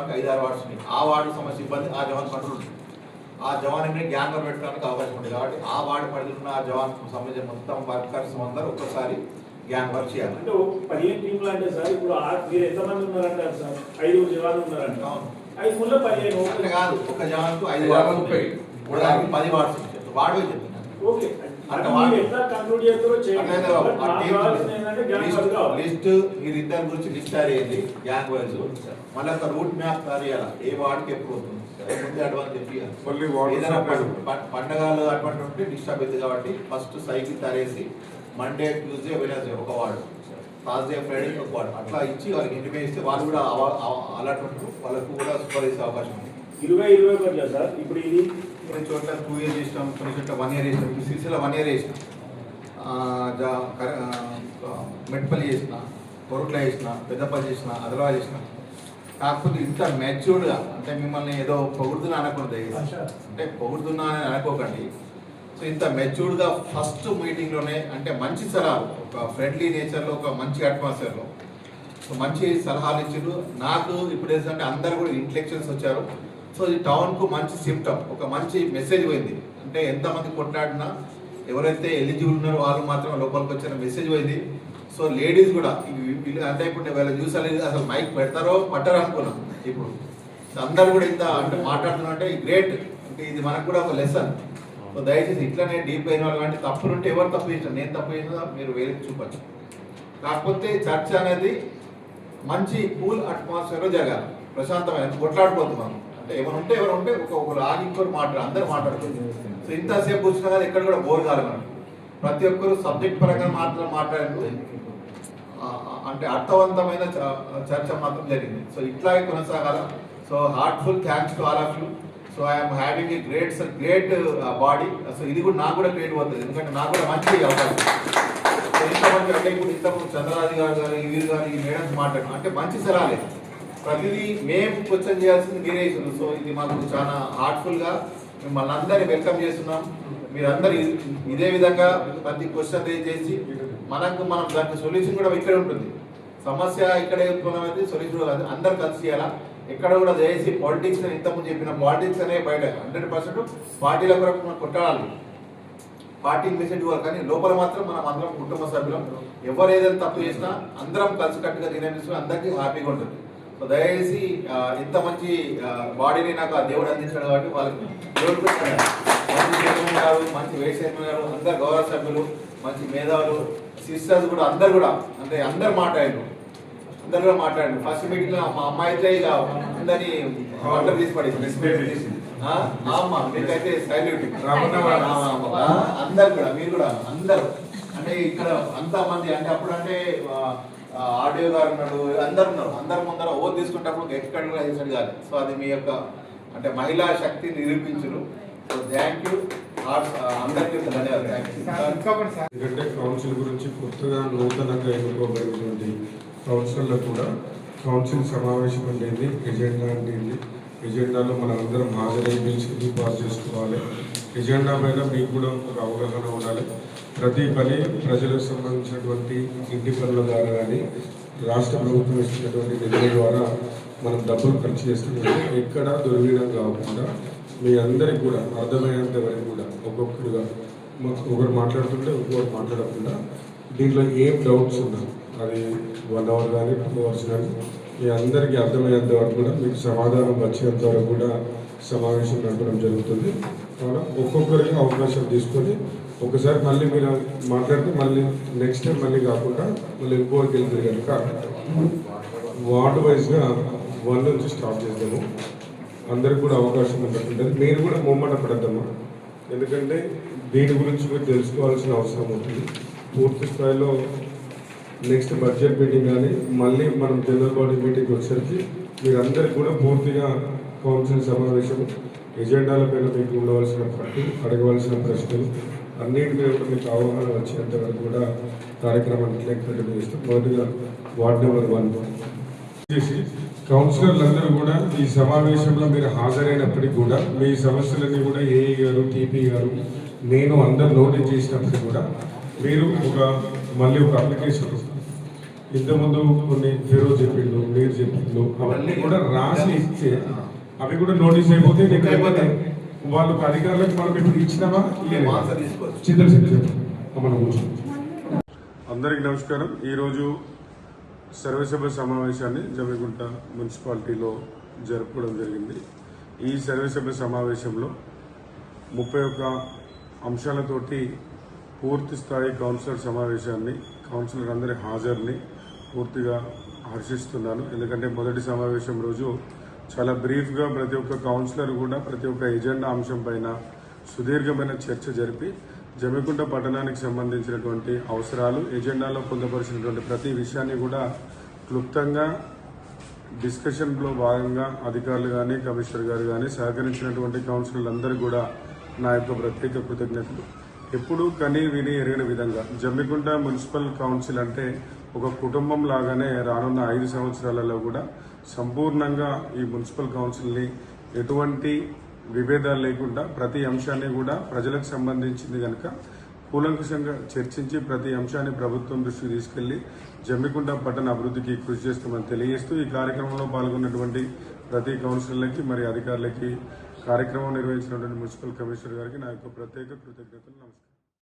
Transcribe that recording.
వార్డుకి 5-6 వార్డ్స్ ఉన్నాయి. ఆ వార్డు సమస్య ఇబ్బంది ఆ జవాన్ కంట్రోల్ ఉంటుంది. ఆ జవాన్ని గ్యాంగ్ పెట్టడానికి అవకాశం ఉంటుంది. కాబట్టి ఆ వార్డు పరిధిలో ఉన్న ఆ జవాన్ సంబంధించిన మొత్తం వర్కర్స్ అందరూ ఒక్కసారి గ్యాంగ్ వర్క్ చేయాలి. అంటే 15 టీంలు అంటే సార్ ఇప్పుడు మీరు ఎంతమంది ఉన్నారంటారు సార్? 5 జవాన్లు ఉన్నారంట. 5 ముళ్ళ 15 కాదు, ఒక జవాన్కు 5 వార్డ్స్ 10 వార్డ్స్ వార్డు చెప్తున్నాను. ఓకే, ఎట్లా కంక్లూడ్ చేస్తారో చేయండి. లిస్ట్ మీరిద్దరి గురించి లిస్ట్ అయ్యేది గ్యాంగ్ వైజ్, మళ్ళీ ఒక రూట్ మ్యాప్ తయారు. ఏ వార్డుకి ఎప్పుడు అవుతుంది ముందే అడ్వాన్స్ చెప్పి ఏదైనా పండగలు అటువంటి ఉంటే డిస్టర్బ్ అవుతుంది. కాబట్టి ఫస్ట్ సైకిల్ తయారేసి మండే, ట్యూస్డే, వెనస్డే ఒక వార్డు, థర్స్డే, ఫ్రైడే ఒక వార్డు అట్లా ఇచ్చి వాళ్ళకి ఇంటిమే ఇస్తే వాళ్ళు కూడా అలర్ట్ ఉంటారు. వాళ్ళకు కూడా సూపర్ చేసే అవకాశం ఉంది. 20-21 సార్. ఇప్పుడు ఇది కొన్ని చోట్ల 2 years చేసినాం, కొన్ని చోట్ల 1 year చేసినాం. ఇప్పుడు సిరిసిల్ల 1 year చేసినాం, మెట్పల్లి చేసిన, కొరుట్ల చేసిన, పెద్దపల్లి చేసిన, అదలా చేసిన. కాకపోతే ఇంత మెచ్యూర్డ్గా అంటే మిమ్మల్ని ఏదో పొగుడుతున్నా అనకూడదు, అంటే పొగుడుతున్నా అని అనుకోకండి. సో ఇంత మెచ్యూర్డ్గా ఫస్ట్ మీటింగ్లోనే అంటే మంచి సలహాలు, ఒక ఫ్రెండ్లీ నేచర్లో, ఒక మంచి అట్మాస్ఫియర్లో మంచి సలహాలు ఇచ్చారు. నాకు ఇప్పుడు ఏంటంటే అందరు కూడా ఇంటెలెక్చువల్స్ వచ్చారు. సో ఈ టౌన్కు మంచి సిమ్టమ్, ఒక మంచి మెసేజ్ పోయింది. అంటే ఎంతమంది కొట్లాడినా ఎవరైతే ఎలిజిబుల్ ఉన్నారో వాళ్ళు మాత్రం లోపలికి వచ్చిన మెసేజ్ పోయింది. సో లేడీస్ కూడా అంటే ఇప్పుడు వీళ్ళ చూసాలి అసలు మైక్ పెడతారో పట్టరో అనుకున్నాం. ఇప్పుడు అందరు కూడా ఇంత అంటే మాట్లాడుతున్నా అంటే గ్రేట్, అంటే ఇది మనకు కూడా ఒక లెసన్. సో దయచేసి ఇట్లానే డీప్ అయిన వాళ్ళు అంటే తప్పులు ఉంటే ఎవరు తప్పు చేసినా, నేను తప్పు చేసినా మీరు వేరే చూపచ్చు. కాకపోతే చర్చ అనేది మంచి కూల్ అట్మాస్ఫియర్లో జరగాలి, ప్రశాంతమైన కొట్లాడిపోతున్నాం అంటే ఎవరు ఉంటే ఒకరు ఆగి ఇంకొకరు అందరూ మాట్లాడుతుంది. సో ఇంతసేపు కూర్చున్నా కానీ ఎక్కడ కూడా బోర్ కాదు. మనం ప్రతి ఒక్కరు సబ్జెక్ట్ పరంగా మాట్లాడారు, అంటే అర్థవంతమైన చర్చ మాత్రం జరిగింది. సో ఇట్లాగే కొనసాగాల. So heartful thanks to all of you. So I'm having a great body. So ఇది కూడా నాకు కూడా క్రియేట్ అవుతుంది, ఎందుకంటే నాకు కూడా మంచి అవకాశం. ఇంతమంది అంటే ఇప్పుడు ఇంతకుముందు చంద్రరాజు గారు వీరు గారు ఈ మేడమ్స్ మాట్లాడడం అంటే మంచి సలహాలే. ప్రతిదీ మేము క్వశ్చన్ చేయాల్సింది మీరే ఇస్తున్నారు. సో ఇది మాకు చాలా హార్ట్ఫుల్గా మిమ్మల్ని అందరినీ వెల్కమ్ చేస్తున్నాం. మీరందరూ ఇదే విధంగా ప్రతి క్వశ్చన్ రేజ్ చేసి మనం దానికి సొల్యూషన్ కూడా ఇక్కడే ఉంటుంది. సమస్య ఇక్కడే అయితే సొల్యూషన్ కాదు, అందరు కలిసి చేయాలా. ఎక్కడ కూడా చేసి పాలిటిక్స్ అని ఇంతకుముందు చెప్పిన పాలిటిక్స్ అనే బయట 100% పార్టీల కొరకు మనం కొట్టాలి, పార్టీ మెసేజ్ ఇవ్వాలి. కానీ లోపల మాత్రం మనం అందరం కుటుంబ సభ్యులం, ఎవరు ఏదైనా తప్పు చేసినా అందరం కలిసికట్టుగా నిర్ణయిస్తూ అందరికీ హ్యాపీగా ఉంటుంది. సో దయచేసి ఇంత మంచి బాడీని నాకు ఆ దేవుడు అందించాడు. కాబట్టి వాళ్ళకి దేవుడు మంచి వైస్ గారు, అందరు గౌరవ సభ్యులు, మంచి మేధావులు, సిస్టర్స్ కూడా అందరు కూడా అంటే అందరు మాట్లాడారు. ఫస్ట్ మీటింగ్ లో మా అమ్మాయి అయితే ఇక అందరినీ వంటర్ తీసి పడేసి మీకైతే సైల్యూట్. అందరు కూడా మీరు కూడా అందరు అంటే ఇక్కడ అంతా మంది అంటే అప్పుడు అంటే ఆడియో గారు ఉన్నాడు, అందరు ఉన్నారు. అందరు ముందర ఓ తీసుకుంటప్పుడు ఎక్కడ కూడా చేసాడు కాదు. సో అది మీ యొక్క అంటే మహిళా శక్తిని నిరూపించరు. సో థ్యాంక్ యూ అందరికీ ధన్యవాదాలు. ఎందుకంటే కౌన్సిల్ గురించి కొత్తగా నూతనంగా ఎన్నుకోబడినటువంటి కౌన్సిల్లో కూడా కౌన్సిల్ సమావేశం అనేది ఎజెండా అనేది ఎజెండాలో మనం అందరం హాజరై బిల్స్ని పాస్ చేసుకోవాలి. ఎజెండా పైన మీకు కూడా ఒక అవగాహన ఉండాలి. ప్రతి పని ప్రజలకు సంబంధించినటువంటి ఇంటి పనుల ద్వారా కానీ రాష్ట్ర ప్రభుత్వం ఇస్తున్నటువంటి నిధుల ద్వారా మనం డబ్బులు ఖర్చు చేస్తున్నట్టు ఎక్కడ దుర్వినియోగం కాకుండా మీ అందరికి కూడా అర్థమయ్యేంత వరకు కూడా ఒక్కొక్కరుగా ఒకరు మాట్లాడుతుంటే ఇంకొకరు మాట్లాడకుండా దీంట్లో ఏం డౌట్స్ ఉన్నా అది 1 hour కానీ 2 hours కానీ మీ అందరికీ అర్థమయ్యేంత వరకు కూడా మీకు సమాధానం వచ్చేంత వరకు కూడా సమావేశం నడపడం జరుగుతుంది. కావున ఒక్కొక్కరికి అవకాశం తీసుకొని ఒకసారి మళ్ళీ మీరు మాట్లాడితే మళ్ళీ నెక్స్ట్ టైం మళ్ళీ కాకుండా మళ్ళీ ఇంకోరికి వెళ్తుంది కనుక వార్డు వైజ్గా 1 నుంచి స్టార్ట్ చేద్దాము. అందరికి కూడా అవకాశం ఉంటుంది. మీరు కూడా ముమ్మట పడద్దాము, ఎందుకంటే దీని గురించి మీరు తెలుసుకోవాల్సిన అవసరం ఉంటుంది. పూర్తి స్థాయిలో నెక్స్ట్ బడ్జెట్ మీటింగ్ కానీ మళ్ళీ మనం జనరల్ బాడీ మీటింగ్ వచ్చేసరికి మీరందరికీ కూడా పూర్తిగా కౌన్సిల్ సమావేశం ఎజెండాల పైన మీకు ఉండవలసిన పట్టు, అడగవలసిన ప్రశ్నలు అన్నింటి మీద కూడా మీకు అవగాహన వచ్చేంత వరకు కూడా కార్యక్రమాన్ని కంటిన్యూ చేస్తాం. మొదటిగా వార్డ్ నెంబర్ 1 చేసి కౌన్సిలర్లు అందరూ కూడా ఈ సమావేశంలో మీరు హాజరైనప్పటికీ కూడా మీ సమస్యలన్నీ కూడా ఏఈ గారు, టీపీ గారు, నేను అందరు నోటీస్ చేసినప్పటికీ కూడా మీరు మళ్ళీ ఒక అప్లికేషన్ ఇంతకుముందు కొన్ని ఫెరో చెప్పిండు, మీరు చెప్పిండు, అవన్నీ కూడా రాసి ఇస్తే అవి కూడా నోటీస్ అయిపోతే లేకపోతే వాళ్ళకి అధికారులకు మనం ఇప్పుడు ఇచ్చినామా ఆన్సర్ తీసుకోవచ్చు. చింతలు మనం కూర్చోం. అందరికీ నమస్కారం. ఈరోజు సర్వసభ సమావేశాన్ని జమ్మిగుంట మున్సిపాలిటీలో జరుపుకోవడం జరిగింది. ఈ సర్వసభ సమావేశంలో 31 అంశాలతోటి పూర్తి స్థాయి కౌన్సిలర్ సమావేశాన్ని, కౌన్సిలర్ అందరి హాజరుని పూర్తిగా హర్షిస్తున్నాను. ఎందుకంటే మొదటి సమావేశం రోజు చాలా బ్రీఫ్గా ప్రతి ఒక్క కౌన్సిలర్ కూడా ప్రతి ఒక్క ఎజెండా అంశం పైన సుదీర్ఘమైన చర్చ జరిపి జమ్మికుంట పట్టణానికి సంబంధించినటువంటి అవసరాలు, ఎజెండాలో పొందుపరిచినటువంటి ప్రతి విషయాన్ని కూడా క్లుప్తంగా డిస్కషన్లో భాగంగా అధికారులు కానీ, కమిషనర్ గారు కానీ సహకరించినటువంటి కౌన్సిలర్లు అందరూ కూడా నా యొక్క ప్రత్యేక కృతజ్ఞతలు. ఎప్పుడూ కని విని ఎరిగిన విధంగా జమ్మికుంట మున్సిపల్ కౌన్సిల్ అంటే ఒక కుటుంబం లాగానే రానున్న 5 సంవత్సరాలలో కూడా సంపూర్ణంగా ఈ మున్సిపల్ కౌన్సిల్ని ఎటువంటి విభేదాలు లేకుండా ప్రతి అంశాన్ని కూడా ప్రజలకు సంబంధించింది కనుక కూలంకషంగా చర్చించి ప్రతి అంశాన్ని ప్రభుత్వం దృష్టికి తీసుకెళ్లి జమ్మికుంట పట్టణ అభివృద్ధికి కృషి చేస్తామని తెలియజేస్తూ ఈ కార్యక్రమంలో పాల్గొన్నటువంటి ప్రతి కౌన్సిలర్లకి మరి అధికారులకి, కార్యక్రమం నిర్వహించినటువంటి మున్సిపల్ కమిషనర్ గారికి నా యొక్క ప్రత్యేక కృతజ్ఞతలు. నమస్కారం.